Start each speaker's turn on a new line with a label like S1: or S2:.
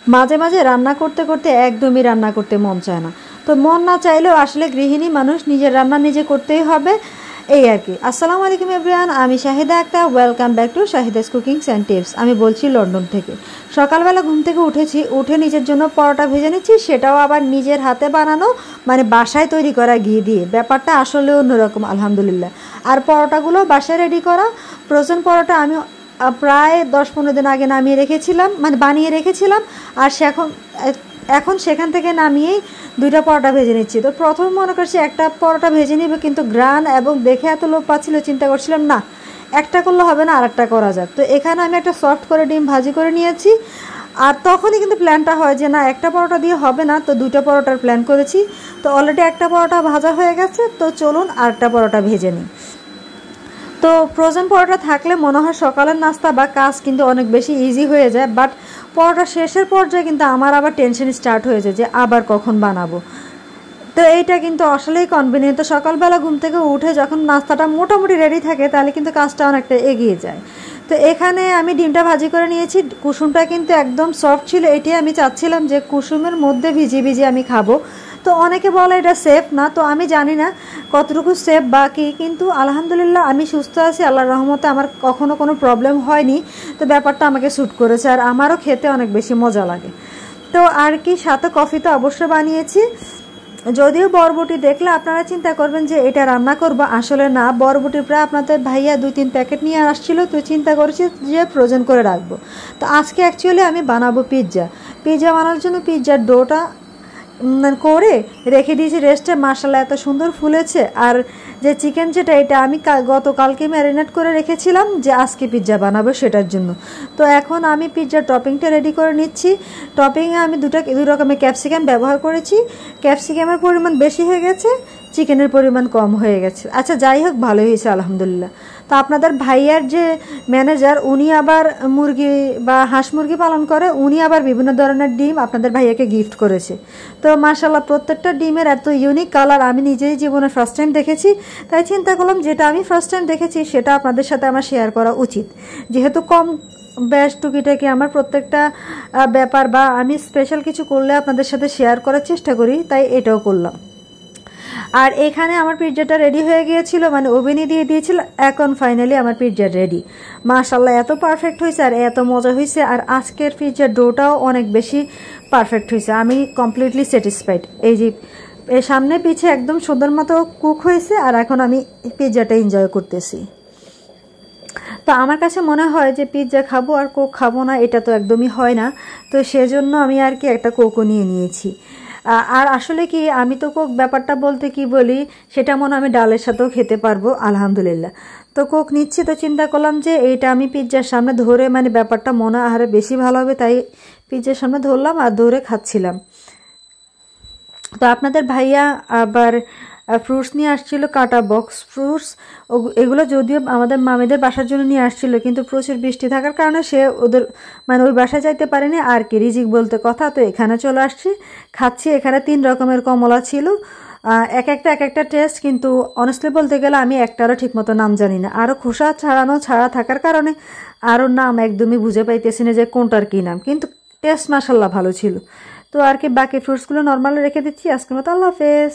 S1: মাঝে মাঝে রান্না করতে করতে একদমই রান্না করতে মন চায় না। তো মন না চাইলেও আসলে গৃহিণী মানুষ, নিজের রান্না নিজে করতেই হবে, এই আর কি। আসসালামু আলাইকুম এভরিওয়ান, আমি Shahida Akter. Welcome back to Shahida's cookings and tips. আমি বলছি লন্ডন থেকে। সকালবেলা ঘুম থেকে উঠে নিজের জন্য পরোটা ভেজে নিচ্ছি, সেটাও আবার নিজের হাতে বানানো, মানে বাসায় তৈরি করা ঘি দিয়ে। ব্যাপারটা আসলে অন্যরকম, আলহামদুলিল্লাহ। আর পরোটাগুলো বাসায় রেডি করা। ফ্রোজেন পরোটা আমি প্রায় 10-15 দিন আগে বানিয়ে রেখেছিলাম। আর এখন সেখান থেকে নামিয়েই 2টা পরোটা ভেজে নিচ্ছি। তো প্রথমে মনে করছি একটা পরোটা ভেজে নিব, কিন্তু গ্রান এবং দেখে এত লোভ পাচ্ছিল, চিন্তা করছিলাম না, একটা করলে হবে না, আর একটা করা যাক। তো এখানে আমি একটা সফট করে ডিম ভাজি করে নিয়েছি। আর তখনই কিন্তু প্ল্যানটা হয় যে না, একটা পরোটা দিয়ে হবে না, তো 2টা পরোটার প্ল্যান করেছি। তো অলরেডি একটা পরোটা ভাজা হয়ে গেছে, তো চলুন আরেকটা পরোটা ভেজে নিই। তো ফ্রোজেন পরোটা থাকলে মনে হয় সকালের নাস্তা বা কাজ কিন্তু অনেক বেশি ইজি হয়ে যায়। বাট পরোটা শেষের পর্যায়ে কিন্তু আমার আবার টেনশন স্টার্ট হয়ে যায় যে আবার কখন বানাবো। তো এইটা কিন্তু আসলেই কনভিনিয়েন্ট। তো সকালবেলা ঘুম থেকে উঠে যখন নাস্তাটা মোটামুটি রেডি থাকে, তাহলে কিন্তু কাজটা অনেকটা এগিয়ে যায়। তো এখানে আমি ডিমটা ভাজি করে নিয়েছি। কুসুমটা কিন্তু একদম সফট ছিল, এটাই আমি চাচ্ছিলাম যে কুসুমের মধ্যে ভিজিয়ে আমি খাবো। তো অনেকে বলে এটা সেফ না, তো আমি জানি না কতটুকু সেফ বা কী, কিন্তু আলহামদুলিল্লাহ আমি সুস্থ আছি, আল্লাহর রহমতে আমার কখনো কোনো প্রবলেম হয়নি। তো ব্যাপারটা আমাকে স্যুট করেছে, আর আমারও খেতে অনেক বেশি মজা লাগে। তো আর কি, সাথে কফি তো অবশ্যই বানিয়েছি। যদিও বরবটি দেখলে আপনারা চিন্তা করবেন যে এটা রান্না করব, আসলে না, বরবটির প্রায় আপনাদের ভাইয়া 2-3 প্যাকেট নিয়ে আসছিল, তো চিন্তা করেছি যে ফ্রোজেন করে রাখবো। তো আজকে অ্যাকচুয়ালি আমি বানাবো পিৎজা বানানোর জন্য পিৎজার ডোটা করে রেখে দিয়েছি রেস্টে। মাশাআল্লাহ এত সুন্দর ফুলেছে। আর যে চিকেন এটা আমি গতকালকে ম্যারিনেট করে রেখেছিলাম যে আজকে পিৎজা বানাবো সেটার জন্য। তো এখন আমি পিৎজার টপিংটা রেডি করে নিচ্ছি। টপিংয়ে আমি দুই রকমের ক্যাপসিকাম ব্যবহার করেছি। ক্যাপসিকামের পরিমাণ বেশি হয়ে গেছে, চিকেনের পরিমাণ কম হয়ে গেছে। আচ্ছা যাই হোক, ভালো হয়েছে আলহামদুলিল্লাহ। তো আপনাদের ভাইয়ার যে ম্যানেজার, উনি আবার মুরগি বা হাঁস মুরগি পালন করে, উনি আবার বিভিন্ন ধরনের ডিম আপনাদের ভাইয়াকে গিফট করেছে। তো মাশাআল্লাহ প্রত্যেকটা ডিমের এত ইউনিক কালার আমি নিজেই জীবনে ফার্স্ট টাইম দেখেছি। তাই চিন্তা করলাম যেটা আমি ফার্স্ট টাইম দেখেছি সেটা আপনাদের সাথে আমার শেয়ার করা উচিত। যেহেতু কম বেশ টুকিটাকি আমার প্রত্যেকটা ব্যাপার বা আমি স্পেশাল কিছু করলে আপনাদের সাথে শেয়ার করার চেষ্টা করি, তাই এটাও করলাম। আর এখানে আমার পিৎজাটা রেডি হয়ে গিয়েছিল, মানে ওভেনে দিয়ে দিয়েছিল। এখন ফাইনালি আমার পিৎজা রেডি। মাশাআল্লাহ এত পারফেক্ট হয়েছে আর এত মজা হয়েছে। আর আজকের পিৎজার ডোটাও অনেক বেশি পারফেক্ট হয়েছে, আমি কমপ্লিটলি স্যাটিসফাইড। এই যে সামনে পিছে একদম সুন্দর মতো কুক হয়েছে, আর এখন আমি পিৎজাটা এনজয় করতেছি। তো আমার কাছে মনে হয় যে পিৎজা খাবো আর কোক খাবো না, এটা তো একদমই হয় না। তো সেজন্য আমি আর কি একটা কোকও নিয়ে নিয়েছি। আর আসলে কি, আমি তো কোক ব্যাপারটা বলতে কি বলি, সেটা মনে আমি ডালের সাথেও খেতে পারবো আলহামদুলিল্লাহ। তো কোক নিচ্ছি, তো চিন্তা করলাম যে এইটা আমি পিৎজার সামনে ধরে, মানে ব্যাপারটা মনে আরও বেশি ভালো হবে, তাই পিৎজার সামনে ধরলাম আর ধরে খাচ্ছিলাম। তো আপনাদের ভাইয়া আবার ফ্রুটস নিয়ে আসছিল, কাটা বক্স ফ্রুটস। এগুলো যদিও আমাদের মামিদের বাসার জন্য নিয়ে আসছিল, কিন্তু প্রচুর বৃষ্টি থাকার কারণে সে ওদের ওই বাসায় যাইতে পারেনি আর কি, রিজিক বলতে কথা। তো এখানে চলে আসছি, খাচ্ছি। এখানে 3 রকমের কমলা ছিল, এক একটা টেস্ট, কিন্তু অনেস্টলি বলতে গেলে আমি একটারও ঠিকমতো নাম জানি না। আরও খোসা ছাড়া থাকার কারণে আরও নাম একদমই বুঝে পাইতেছি না যে কোনটার কী নাম, কিন্তু টেস্ট মাশাআল্লাহ ভালো ছিল। তো আর কি, বাকি ফ্রুটসগুলো নর্মালি রেখে দিচ্ছি। আজকের মতো আল্লাহ হাফেজ।